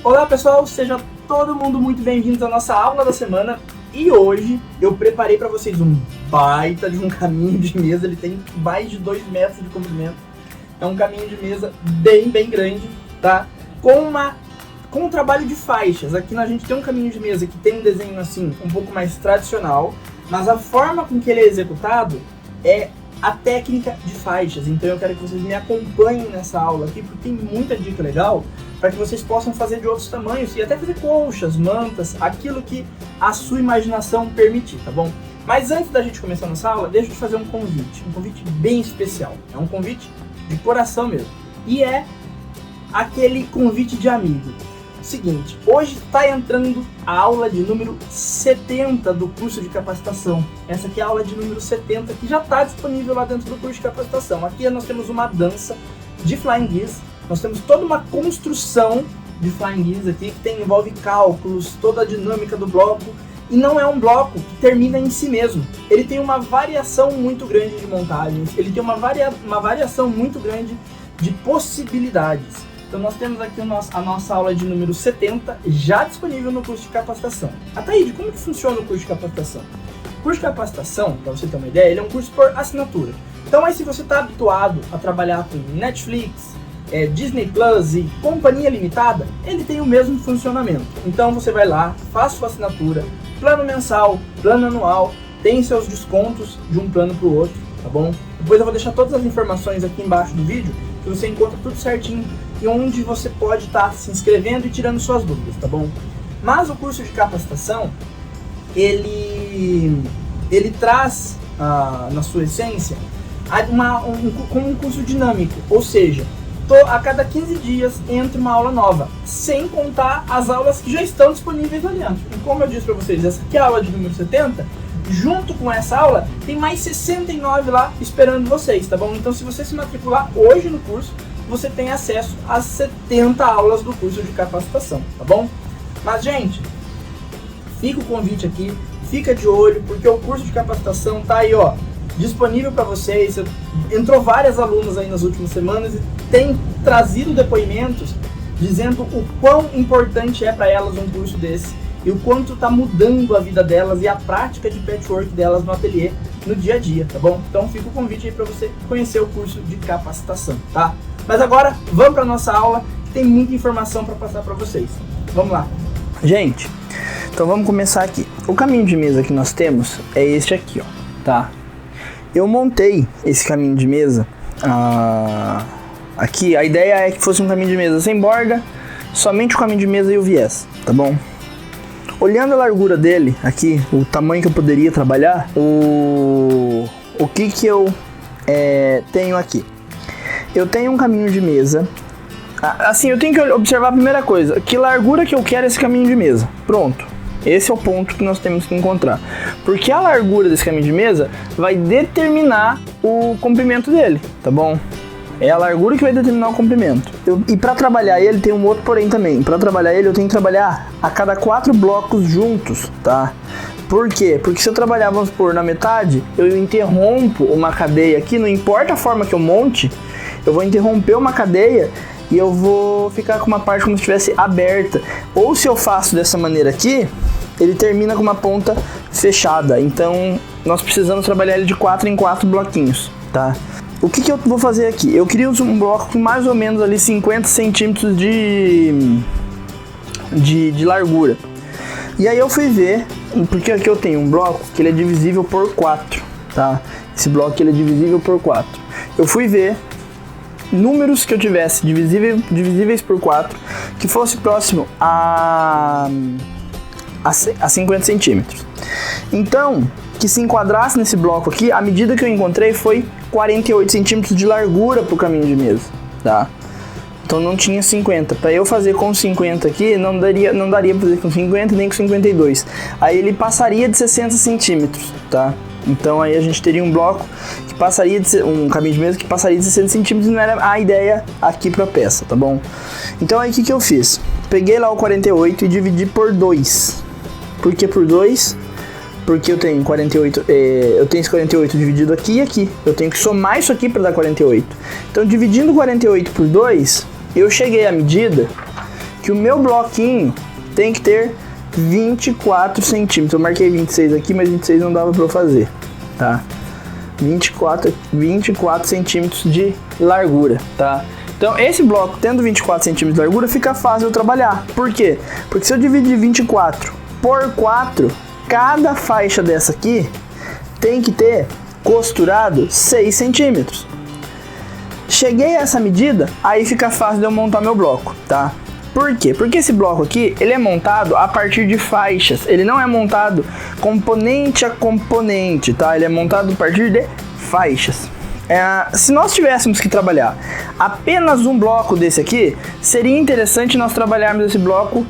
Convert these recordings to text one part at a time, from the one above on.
Olá pessoal, seja todo mundo muito bem-vindos à nossa aula da semana. E hoje eu preparei para vocês um baita de um caminho de mesa. Ele tem mais de 2 metros de comprimento. É um caminho de mesa bem grande, tá? Com um trabalho de faixas. Aqui a gente tem um caminho de mesa que tem um desenho assim, um pouco mais tradicional, mas a forma com que ele é executado é a técnica de faixas. Então eu quero que vocês me acompanhem nessa aula aqui, porque tem muita dica legal para que vocês possam fazer de outros tamanhos e até fazer colchas, mantas, aquilo que a sua imaginação permitir, tá bom? Mas antes da gente começar nossa aula, deixa eu te fazer um convite bem especial. É um convite de coração mesmo. E é aquele convite de amigo. Seguinte, hoje está entrando a aula de número 70 do curso de capacitação. Essa aqui é a aula de número 70, que já está disponível lá dentro do curso de capacitação. Aqui nós temos uma dança de Flying Geese, nós temos toda uma construção de Flying Geese aqui, que envolve cálculos, toda a dinâmica do bloco, e não é um bloco que termina em si mesmo. Ele tem uma variação muito grande de montagens, ele tem uma variação muito grande de possibilidades. Então nós temos aqui a nossa aula de número 70 já disponível no curso de capacitação. Ataíde, como que funciona o curso de capacitação? O curso de capacitação, para você ter uma ideia, ele é um curso por assinatura. Então aí se você está habituado a trabalhar com Netflix, Disney Plus e companhia limitada, ele tem o mesmo funcionamento. Então você vai lá, faz sua assinatura, plano mensal, plano anual, tem seus descontos de um plano para o outro, tá bom? Depois eu vou deixar todas as informações aqui embaixo do vídeo, que você encontra tudo certinho e onde você pode estar se inscrevendo e tirando suas dúvidas, tá bom? Mas o curso de capacitação, ele traz, na sua essência, como um curso dinâmico, ou seja, a cada 15 dias entra uma aula nova, sem contar as aulas que já estão disponíveis lá dentro. E como eu disse para vocês, essa aqui é a aula de número 70, junto com essa aula, tem mais 69 lá esperando vocês, tá bom? Então se você se matricular hoje no curso, você tem acesso às 70 aulas do curso de capacitação, tá bom? Mas gente, fica o convite aqui, fica de olho, porque o curso de capacitação tá aí, ó, disponível para vocês. Entrou várias alunas aí nas últimas semanas e tem trazido depoimentos dizendo o quão importante é para elas um curso desse e o quanto está mudando a vida delas e a prática de patchwork delas no ateliê, no dia a dia, tá bom? Então fica o convite aí para você conhecer o curso de capacitação, tá? Mas agora vamos para nossa aula, que tem muita informação para passar para vocês. Vamos lá. Gente, então vamos começar aqui. O caminho de mesa que nós temos é este aqui, ó, tá? Eu montei esse caminho de mesa aqui. A ideia é que fosse um caminho de mesa sem borda, somente o caminho de mesa e o viés, tá bom? Olhando a largura dele aqui, o tamanho que eu poderia trabalhar, o que eu tenho aqui? Eu tenho um caminho de mesa. Assim, eu tenho que observar a primeira coisa, que largura que eu quero esse caminho de mesa. Pronto. Esse é o ponto que nós temos que encontrar. Porque a largura desse caminho de mesa vai determinar o comprimento dele, tá bom? É a largura que vai determinar o comprimento. E para trabalhar ele, tem um outro porém também. Para trabalhar ele, eu tenho que trabalhar a cada 4 blocos juntos, tá? Por quê? Porque se eu trabalhar, vamos supor, na metade, eu interrompo uma cadeia aqui, não importa a forma que eu monte, eu vou interromper uma cadeia e eu vou ficar com uma parte como se estivesse aberta. Ou se eu faço dessa maneira aqui, ele termina com uma ponta fechada. Então nós precisamos trabalhar ele de 4 em 4 bloquinhos, tá? O que eu vou fazer aqui? Eu queria um bloco com mais ou menos ali 50 centímetros de largura. E aí eu fui ver, porque aqui eu tenho um bloco que ele é divisível por 4, tá? Esse bloco ele é divisível por 4. Eu fui ver números que eu tivesse divisíveis por 4 que fosse próximo a 50 centímetros. Então, que se enquadrasse nesse bloco aqui, a medida que eu encontrei foi 48 centímetros de largura para o caminho de mesa, tá? Então não tinha 50. Para eu fazer com 50 aqui, não daria para fazer com 50 nem com 52. Aí ele passaria de 60 centímetros, tá? Então aí a gente teria um bloco que passaria um caminho de mesa que passaria de 60 centímetros e não era a ideia aqui para a peça, tá bom? Então aí o que eu fiz? Peguei lá o 48 e dividi por 2. Por que por 2? Porque eu tenho 48, eu tenho esse 48 dividido aqui e aqui. Eu tenho que somar isso aqui para dar 48. Então dividindo 48 por 2, eu cheguei à medida que o meu bloquinho tem que ter 24 centímetros. Eu marquei 26 aqui, mas 26 não dava para eu fazer, tá? 24 centímetros de largura, tá? Então esse bloco tendo 24 centímetros de largura fica fácil eu trabalhar. Por quê? Porque se eu dividir 24 por 4, cada faixa dessa aqui tem que ter costurado 6 centímetros. Cheguei a essa medida, aí fica fácil de eu montar meu bloco, tá? Por quê? Porque esse bloco aqui, ele é montado a partir de faixas. Ele não é montado componente a componente, tá? Ele é montado a partir de faixas. Se nós tivéssemos que trabalhar apenas um bloco desse aqui, seria interessante nós trabalharmos esse bloco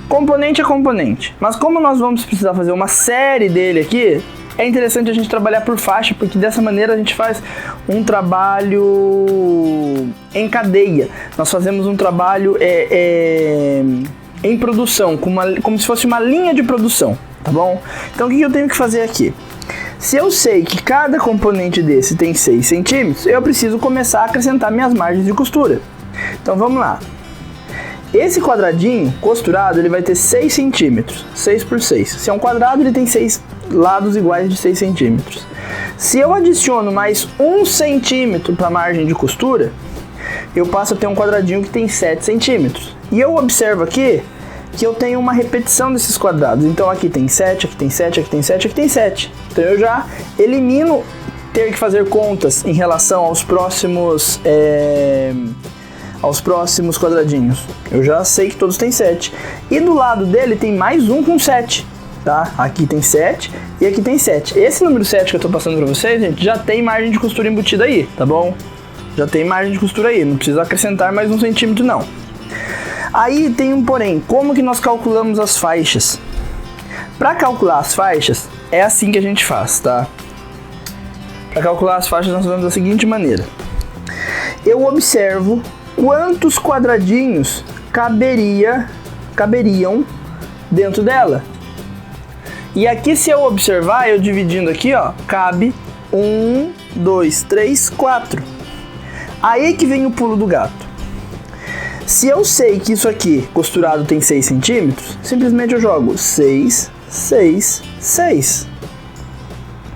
componente a componente. Mas como nós vamos precisar fazer uma série dele aqui, é interessante a gente trabalhar por faixa, porque dessa maneira a gente faz um trabalho em cadeia. Nós fazemos um trabalho em produção, como se fosse uma linha de produção, tá bom? Então o que eu tenho que fazer aqui? Se eu sei que cada componente desse tem 6 centímetros, eu preciso começar a acrescentar minhas margens de costura. Então vamos lá. Esse quadradinho costurado, ele vai ter 6 centímetros, 6 por 6. Se é um quadrado, ele tem 6 lados iguais de 6 centímetros. Se eu adiciono mais 1 centímetro para a margem de costura, eu passo a ter um quadradinho que tem 7 centímetros. E eu observo aqui que eu tenho uma repetição desses quadrados. Então aqui tem 7, aqui tem 7, aqui tem 7, aqui tem 7. Então eu já elimino ter que fazer contas em relação aos próximos quadradinhos. Eu já sei que todos têm 7. E do lado dele tem mais um com 7, tá? Aqui tem 7 e aqui tem 7. Esse número 7 que eu tô passando pra vocês, gente, já tem margem de costura embutida aí, tá bom? Já tem margem de costura aí, não precisa acrescentar mais 1 centímetro não. Aí tem um porém, como que nós calculamos as faixas? Para calcular as faixas, é assim que a gente faz, tá? Para calcular as faixas nós fazemos da seguinte maneira. Eu observo quantos quadradinhos caberiam dentro dela. E aqui, se eu observar, eu dividindo aqui, ó, cabe 1, 2, 3, 4. Aí que vem o pulo do gato. Se eu sei que isso aqui costurado tem 6 centímetros, simplesmente eu jogo 6, 6, 6.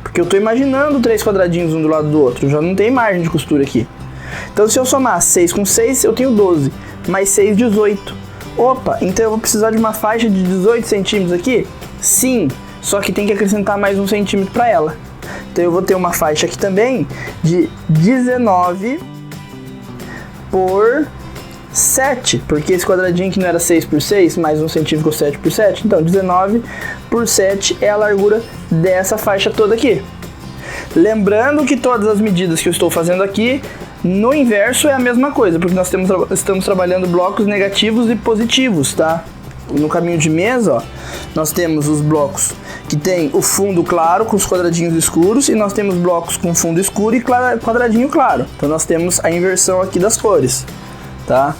Porque eu tô imaginando 3 quadradinhos um do lado do outro, já não tem margem de costura aqui. Então se eu somar 6 com 6, eu tenho 12, mais 6, 18. Opa, então eu vou precisar de uma faixa de 18 centímetros aqui? Sim, só que tem que acrescentar mais 1 centímetro para ela. Então eu vou ter uma faixa aqui também de 19 por 7, porque esse quadradinho aqui não era 6 por 6, mais 1 centímetro ficou 7 por 7. Então 19 por 7 é a largura dessa faixa toda aqui. Lembrando que todas as medidas que eu estou fazendo aqui, no inverso é a mesma coisa, porque nós estamos trabalhando blocos negativos e positivos, tá? No caminho de mesa, ó, nós temos os blocos que tem o fundo claro com os quadradinhos escuros, e nós temos blocos com fundo escuro e quadradinho claro. Então nós temos a inversão aqui das cores, tá?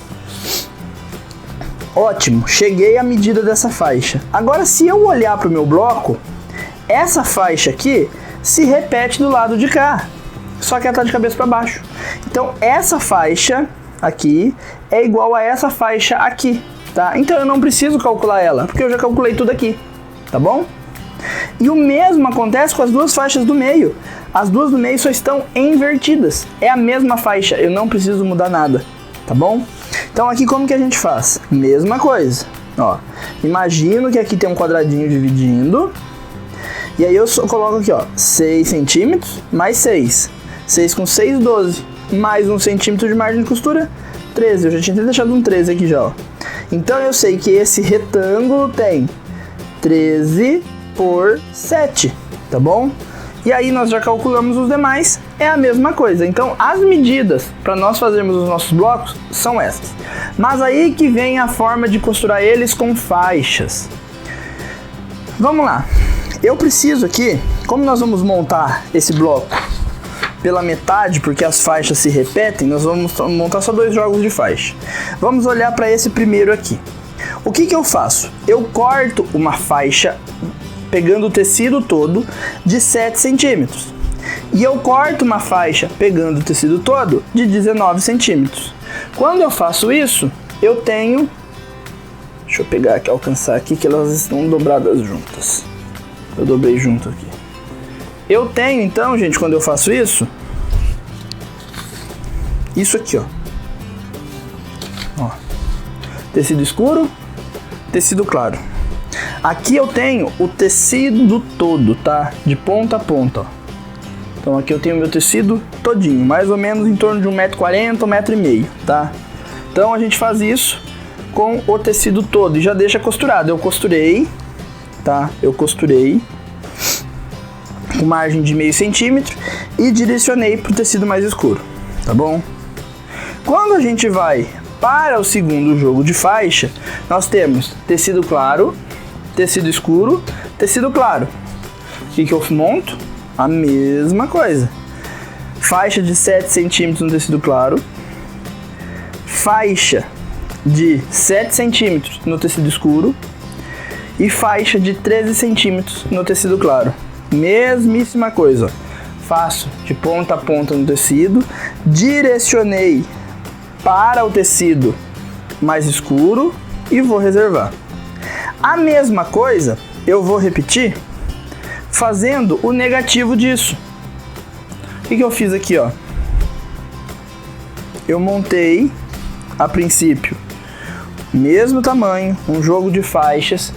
Ótimo, cheguei à medida dessa faixa. Agora, se eu olhar para o meu bloco, essa faixa aqui se repete do lado de cá, só que ela está de cabeça para baixo. Então essa faixa aqui é igual a essa faixa aqui, tá? Então eu não preciso calcular ela, porque eu já calculei tudo aqui, tá bom? E o mesmo acontece com as duas faixas do meio. As duas do meio só estão invertidas. É a mesma faixa, eu não preciso mudar nada, tá bom? Então aqui como que a gente faz? Mesma coisa, ó. Imagino que aqui tem um quadradinho dividindo, e aí eu só coloco aqui, ó, 6 centímetros mais 6. 6 com 6, 12. Mais 1 centímetro de margem de costura, 13. Eu já tinha deixado um 13 aqui já, ó. Então eu sei que esse retângulo tem 13 por 7, tá bom? E aí nós já calculamos os demais, é a mesma coisa. Então as medidas para nós fazermos os nossos blocos são essas. Mas aí que vem a forma de costurar eles com faixas. Vamos lá. Eu preciso aqui, como nós vamos montar esse bloco pela metade, porque as faixas se repetem, nós vamos montar só 2 jogos de faixa. Vamos olhar para esse primeiro aqui. O que eu faço? Eu corto uma faixa pegando o tecido todo de 7 centímetros. E eu corto uma faixa pegando o tecido todo de 19 centímetros. Quando eu faço isso, eu tenho Deixa eu pegar aqui, alcançar aqui, que elas estão dobradas juntas. Eu dobrei junto aqui. Eu tenho, então, gente, quando eu faço isso aqui, ó. Tecido escuro, tecido claro. Aqui eu tenho o tecido todo, tá? De ponta a ponta, ó. Então aqui eu tenho meu tecido todinho, mais ou menos em torno de 1,40 m, 1,5 m, tá? Então a gente faz isso com o tecido todo e já deixa costurado. Eu costurei, tá? Eu costurei com margem de 0,5 centímetro e direcionei para o tecido mais escuro, tá bom? Quando a gente vai para o segundo jogo de faixa, nós temos tecido claro, tecido escuro, tecido claro. O que eu monto? A mesma coisa. Faixa de 7 centímetros no tecido claro, faixa de 7 centímetros no tecido escuro e faixa de 13 centímetros no tecido claro. Mesmíssima coisa. Faço de ponta a ponta no tecido, direcionei para o tecido mais escuro e vou reservar. A mesma coisa eu vou repetir fazendo o negativo disso. O que eu fiz aqui, ó? Eu montei, a princípio, mesmo tamanho, um jogo de faixas,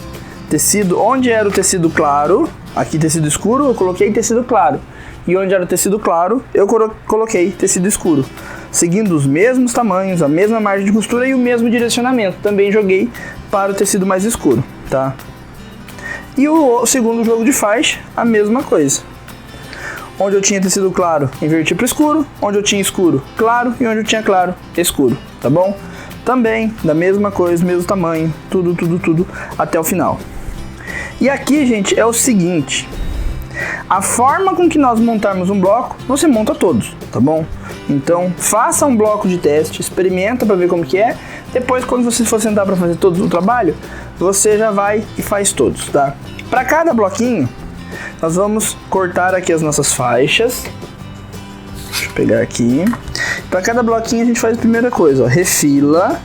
tecido, onde era o tecido claro, aqui tecido escuro, eu coloquei tecido claro. E onde era o tecido claro, eu coloquei tecido escuro. Seguindo os mesmos tamanhos, a mesma margem de costura e o mesmo direcionamento. Também joguei para o tecido mais escuro, tá? E o segundo jogo de faixa, a mesma coisa. Onde eu tinha tecido claro, inverti para escuro. Onde eu tinha escuro, claro. E onde eu tinha claro, escuro, tá bom? Também, da mesma coisa, mesmo tamanho, tudo, até o final. E aqui, gente, é o seguinte. A forma com que nós montarmos um bloco, você monta todos, tá bom? Então, faça um bloco de teste, experimenta para ver como que é. Depois, quando você for sentar para fazer todo o trabalho, você já vai e faz todos, tá? Para cada bloquinho, nós vamos cortar aqui as nossas faixas. Deixa eu pegar aqui. Para cada bloquinho a gente faz a primeira coisa, ó, refila.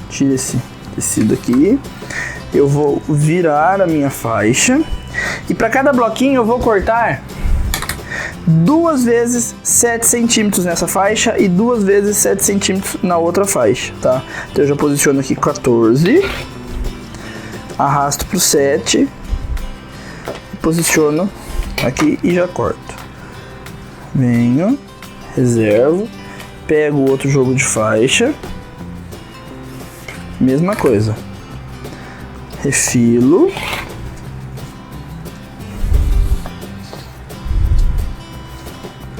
Tira esse tecido aqui. Eu vou virar a minha faixa. E para cada bloquinho eu vou cortar 2 vezes 7 centímetros nessa faixa e 2 vezes 7 centímetros na outra faixa, tá? Então eu já posiciono aqui 14, arrasto pro 7, posiciono aqui e já corto. Venho, reservo, pego o outro jogo de faixa, mesma coisa, refilo,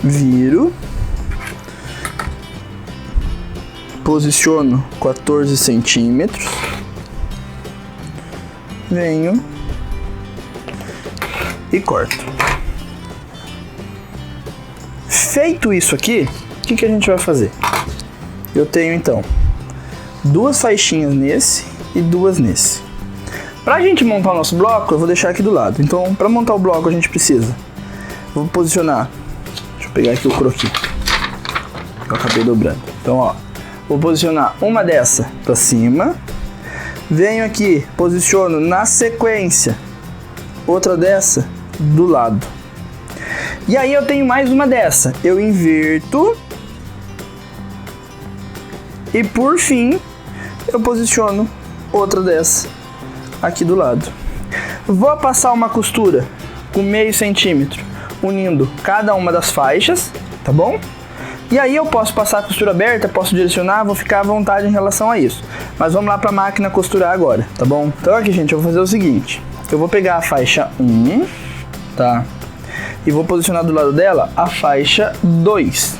viro, posiciono 14 centímetros, venho e corto. Feito isso aqui, o que a gente vai fazer? Eu tenho então 2 faixinhas nesse e 2 nesse. Pra gente montar o nosso bloco, eu vou deixar aqui do lado. Então, para montar o bloco a gente precisa, vou posicionar, deixa eu pegar aqui o croquis, eu acabei dobrando. Então, ó, vou posicionar uma dessa para cima, venho aqui, posiciono na sequência outra dessa do lado. E aí eu tenho mais uma dessa, eu inverto e por fim eu posiciono outra dessa aqui do lado. Vou passar uma costura com 0,5 centímetro unindo cada uma das faixas, tá bom? E aí eu posso passar a costura aberta, posso direcionar, vou ficar à vontade em relação a isso. Mas vamos lá para a máquina costurar agora, tá bom? Então aqui, gente, eu vou fazer o seguinte. Eu vou pegar a faixa 1, tá? E vou posicionar do lado dela a faixa 2.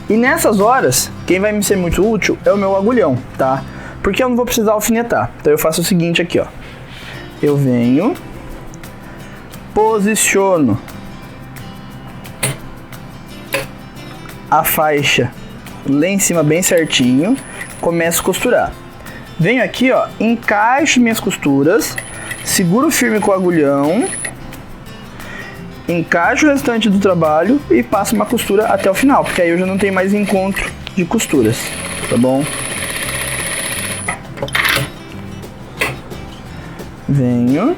E nessas horas, quem vai me ser muito útil é o meu agulhão, tá? Porque eu não vou precisar alfinetar. Então eu faço o seguinte aqui, ó. Eu venho, posiciono a faixa lá em cima bem certinho, começo a costurar. Venho aqui, ó, encaixo minhas costuras, seguro firme com o agulhão, encaixo o restante do trabalho e passo uma costura até o final, porque aí eu já não tenho mais encontro de costuras, tá bom? Venho.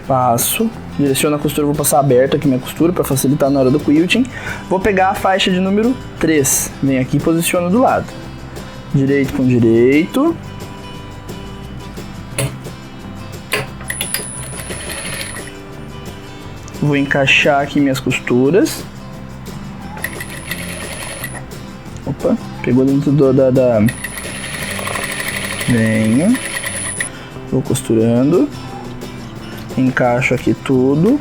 Passo. Direciono a costura, vou passar aberto aqui minha costura para facilitar na hora do quilting. Vou pegar a faixa de número 3. Venho aqui e posiciono do lado. Direito com direito. Vou encaixar aqui minhas costuras. Opa, pegou dentro da... Venho. Vou costurando. Encaixo aqui tudo.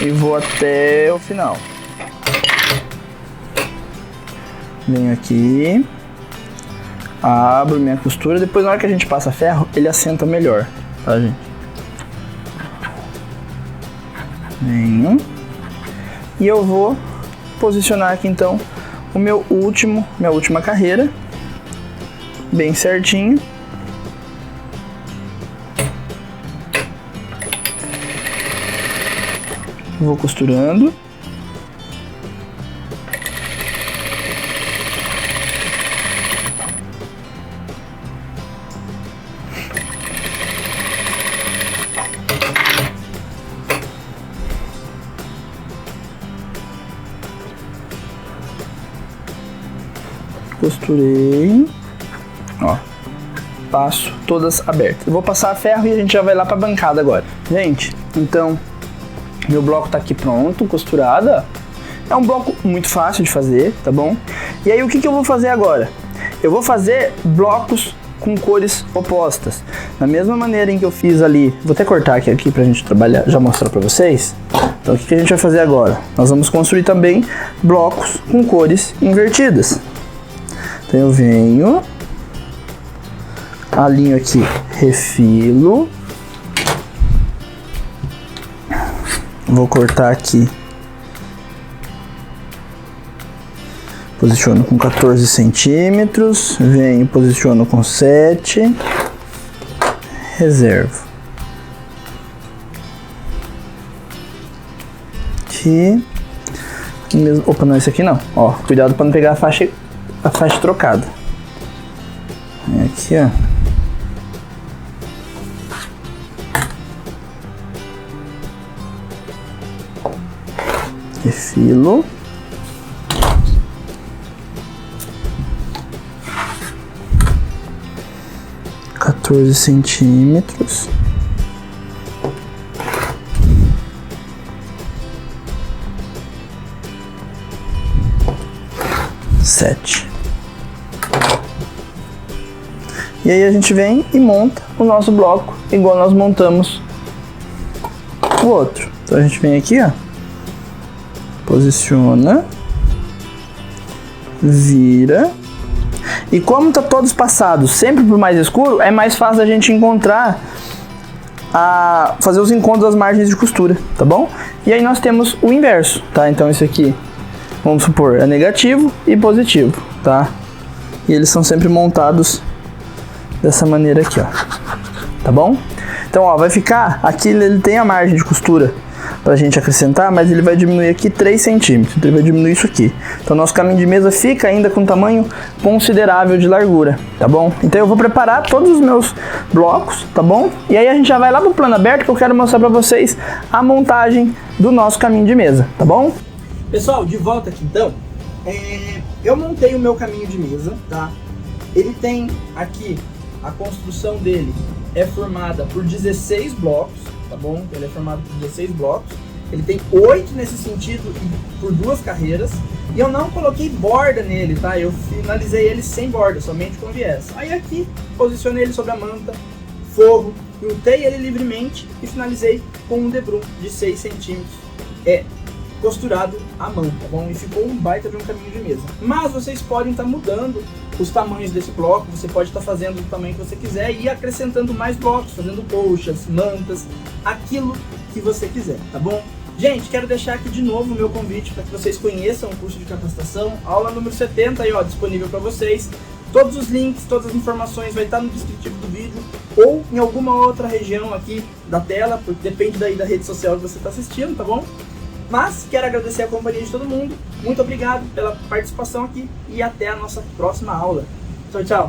E vou até o final. Venho aqui. Abro minha costura. Depois, na hora que a gente passa ferro, ele assenta melhor. Tá, gente? Venho. E eu vou posicionar aqui, então, minha última carreira. Bem certinho. Vou costurando. Costurei. Ó. Passo todas abertas. Eu vou passar a ferro e a gente já vai lá pra bancada agora. Gente, então... Meu bloco tá aqui pronto, costurada. É um bloco muito fácil de fazer, tá bom? E aí o que eu vou fazer agora? Eu vou fazer blocos com cores opostas. Da mesma maneira em que eu fiz ali, vou até cortar aqui pra gente trabalhar, já mostrar pra vocês. Então o que a gente vai fazer agora? Nós vamos construir também blocos com cores invertidas. Então eu venho, alinho aqui, refilo. Vou cortar aqui, posiciono com 14 centímetros, venho, posiciono com 7, reservo. Aqui, opa, não, esse aqui não, ó, cuidado para não pegar a faixa trocada. Aqui, ó. Refilo. Quatorze centímetros. Sete. E aí a gente vem e monta o nosso bloco igual nós montamos o outro. Então a gente vem aqui, ó. Posiciona, vira, e como tá todos passados sempre pro mais escuro, é mais fácil a gente encontrar, fazer os encontros das margens de costura, tá bom? E aí nós temos o inverso, tá? Então isso aqui, vamos supor, é negativo e positivo, tá? E eles são sempre montados dessa maneira aqui, ó, tá bom? Então, ó, vai ficar, aqui ele tem a margem de costura pra gente acrescentar, mas ele vai diminuir aqui 3 centímetros, então ele vai diminuir isso aqui. Então nosso caminho de mesa fica ainda com um tamanho considerável de largura, tá bom? Então eu vou preparar todos os meus blocos, tá bom? E aí a gente já vai lá pro plano aberto que eu quero mostrar pra vocês a montagem do nosso caminho de mesa, tá bom? Pessoal, de volta aqui então, eu montei o meu caminho de mesa, tá? Ele tem aqui, a construção dele é formada por 16 blocos, tá bom? Ele é formado por 16 blocos. Ele tem 8 nesse sentido e por 2 carreiras. E eu não coloquei borda nele, tá? Eu finalizei ele sem borda, somente com viés. Aí aqui, posicionei ele sobre a manta, forro, juntei ele livremente e finalizei com um debrum de 6 centímetros. Costurado à mão, tá bom? E ficou um baita de um caminho de mesa. Mas vocês podem estar mudando os tamanhos desse bloco, você pode estar fazendo o tamanho que você quiser e ir acrescentando mais blocos, fazendo colchas, mantas, aquilo que você quiser, tá bom? Gente, quero deixar aqui de novo o meu convite para que vocês conheçam o curso de capacitação, aula número 70 aí, ó, disponível para vocês. Todos os links, todas as informações vai estar no descritivo do vídeo ou em alguma outra região aqui da tela, porque depende daí da rede social que você está assistindo, tá bom? Mas quero agradecer a companhia de todo mundo. Muito obrigado pela participação aqui e até a nossa próxima aula. Tchau, tchau!